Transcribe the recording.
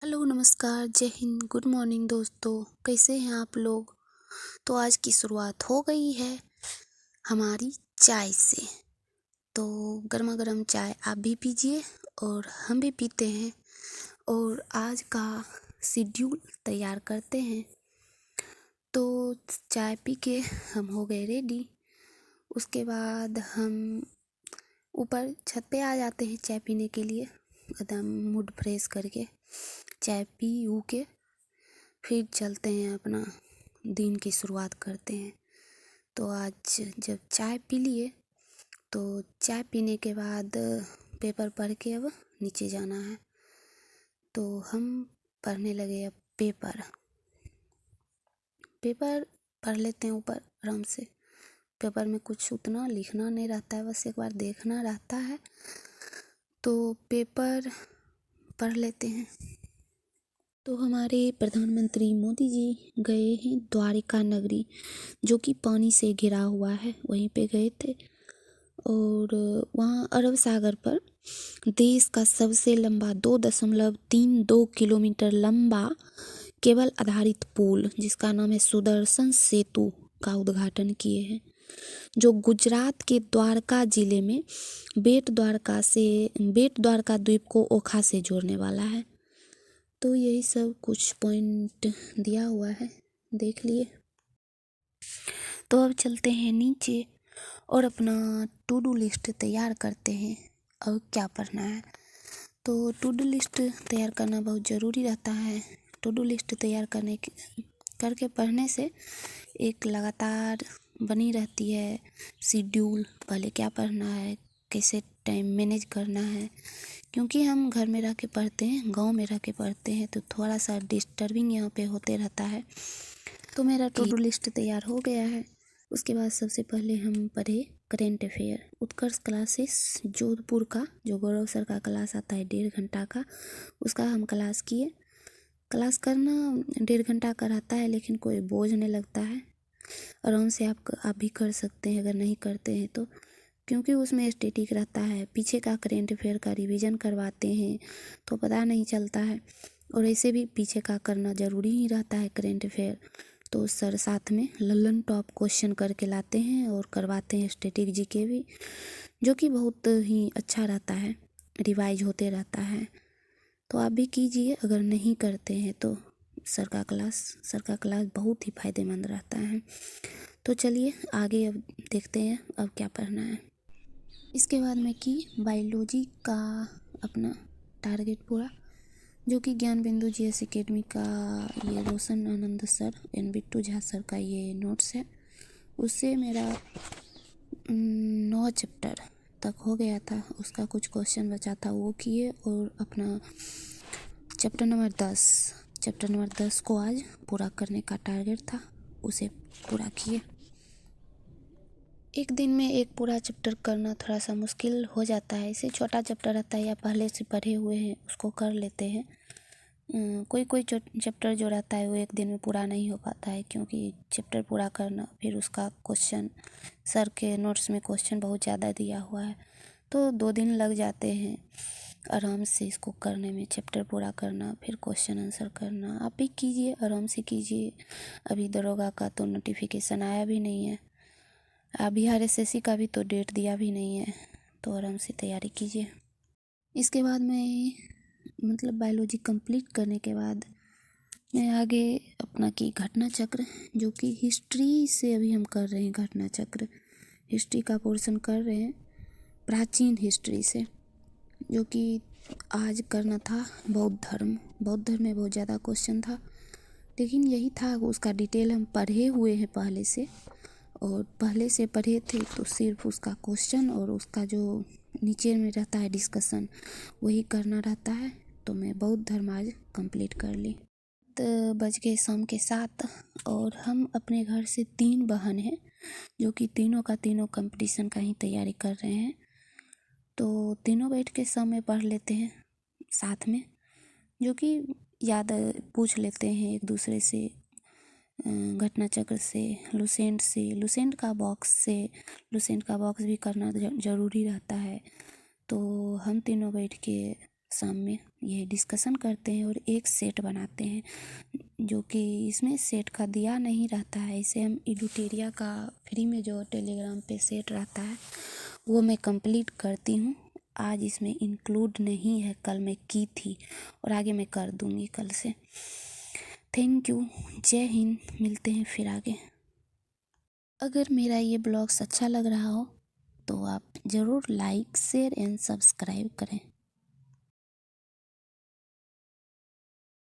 Hello नमस्कार जय Hind good morning दोस्तों। कैसे हैं आप लोग। तो आज की शुरुआत हो गई है हमारी चाय से। तो गर्मा गर्म चाय आप भी पीजिए और हम भी पीते हैं और आज का शेड्यूल तैयार करते हैं। तो चाय पी के हम हो गए रेडी। उसके बाद हम ऊपर छत पे आ जाते हैं चाय पीने के लिए, एकदम मूड फ्रेश करके चाय पी ऊ के फिर चलते हैं, अपना दिन की शुरुआत करते हैं। तो आज जब चाय पी लिए तो चाय पीने के बाद पेपर पढ़ के अब नीचे जाना है। तो हम पढ़ने लगे अब पेपर पढ़ लेते हैं ऊपर आराम से। पेपर में कुछ उतना लिखना नहीं रहता है, बस एक बार देखना रहता है। तो पेपर पढ़ लेते हैं। तो हमारे प्रधानमंत्री मोदी जी गए हैं द्वारिका नगरी, जो कि पानी से घिरा हुआ है, वहीं पे गए थे। और वहाँ अरब सागर पर देश का सबसे लंबा 2.32 किलोमीटर लंबा केबल आधारित पुल, जिसका नाम है सुदर्शन सेतु, का उद्घाटन किए हैं, जो गुजरात के द्वारका जिले में बेट द्वारका द्वीप को ओखा से जोड़ने वाला है। तो यही सब कुछ पॉइंट दिया हुआ है, देख लिए। तो अब चलते हैं नीचे और अपना टू डू लिस्ट तैयार करते हैं और क्या पढ़ना है। तो टू डू लिस्ट तैयार करना बहुत ज़रूरी रहता है। टू डू लिस्ट तैयार करके पढ़ने से एक लगातार बनी रहती है शेड्यूल, पहले क्या पढ़ना है, कैसे टाइम मैनेज करना है। क्योंकि हम घर में रह के पढ़ते हैं, गांव में रह के पढ़ते हैं, तो थोड़ा सा डिस्टर्बिंग यहाँ पे होते रहता है। तो मेरा टू डू लिस्ट तैयार हो गया है। उसके बाद सबसे पहले हम पढ़े करेंट अफेयर, उत्कर्ष क्लासेस जोधपुर का, जो गौरव सर का क्लास आता है 1.5 घंटा का, उसका हम क्लास किए। क्लास करना 1.5 घंटा का रहता है, लेकिन कोई बोझ नहीं लगता है, आराम से आप भी कर सकते हैं अगर नहीं करते हैं तो। क्योंकि उसमें स्टैटिक रहता है, पीछे का करेंट अफेयर का रिवीजन करवाते हैं तो पता नहीं चलता है। और ऐसे भी पीछे का करना ज़रूरी ही रहता है करेंट अफेयर। तो सर साथ में लल्लन टॉप क्वेश्चन करके लाते हैं और करवाते हैं स्टैटिक जीके भी, जो कि बहुत ही अच्छा रहता है, रिवाइज होते रहता है। तो आप भी कीजिए अगर नहीं करते हैं तो। सर का क्लास बहुत ही फायदेमंद रहता है। तो चलिए आगे अब देखते हैं अब क्या पढ़ना है। इसके बाद मैं की बायोलॉजी का अपना टारगेट पूरा, जो कि ज्ञान बिंदु जीएस एकेडमी का ये Roshan Anand sir and Bittu Jha sir का ये नोट्स है। उससे मेरा 9 चैप्टर तक हो गया था, उसका कुछ क्वेश्चन बचा था वो किए। और अपना चैप्टर नंबर 10 को आज पूरा करने का टारगेट था, उसे पूरा किए। एक दिन में एक पूरा चैप्टर करना थोड़ा सा मुश्किल हो जाता है, इसे छोटा चैप्टर रहता है या पहले से पढ़े हुए हैं उसको कर लेते हैं। कोई चैप्टर जो रहता है वो एक दिन में पूरा नहीं हो पाता है, क्योंकि चैप्टर पूरा करना, फिर उसका क्वेश्चन, सर के नोट्स में क्वेश्चन बहुत ज़्यादा दिया हुआ है, तो 2 दिन लग जाते हैं आराम से इसको करने में, चैप्टर पूरा करना, फिर क्वेश्चन आंसर करना। आप भी कीजिए, आराम से कीजिए। अभी दरोगा का तो नोटिफिकेशन आया भी नहीं है, बिहार एसएससी का भी तो डेट दिया भी नहीं है, तो आराम से तैयारी कीजिए। इसके बाद मैं बायोलॉजी कंप्लीट करने के बाद मैं आगे अपना की घटना चक्र, जो कि हिस्ट्री से अभी हम कर रहे हैं। घटना चक्र हिस्ट्री का पोर्शन कर रहे हैं, प्राचीन हिस्ट्री से, जो कि आज करना था बौद्ध धर्म में बहुत ज़्यादा क्वेश्चन था, लेकिन यही था, उसका डिटेल हम पढ़े हुए हैं पहले से, और पहले से पढ़े थे तो सिर्फ उसका क्वेश्चन और उसका जो नीचे में रहता है डिस्कशन वही करना रहता है। तो मैं बौद्ध धर्म आज कंप्लीट कर ली। तो बज गए शाम के 7 और हम अपने घर से 3 बहन हैं, जो कि तीनों का तीनों कंपटीशन का ही तैयारी कर रहे हैं। तो तीनों बैठ के समय पढ़ लेते हैं साथ में, जो कि याद पूछ लेते हैं एक दूसरे से, घटना चक्र से, लुसेंट का बॉक्स भी करना ज़रूरी रहता है। तो हम तीनों बैठ के शाम में ये डिस्कशन करते हैं और एक सेट बनाते हैं, जो कि इसमें सेट का दिया नहीं रहता है। इसे हम एडुटेरिया का फ्री में जो टेलीग्राम पे सेट रहता है वो मैं कंप्लीट करती हूँ। आज इसमें इंक्लूड नहीं है, कल मैं की थी और आगे मैं कर दूँगी कल से। थैंक यू, जय हिंद, मिलते हैं फिर आगे। अगर मेरा ये ब्लॉग्स अच्छा लग रहा हो तो आप ज़रूर लाइक, शेयर एंड सब्सक्राइब करें।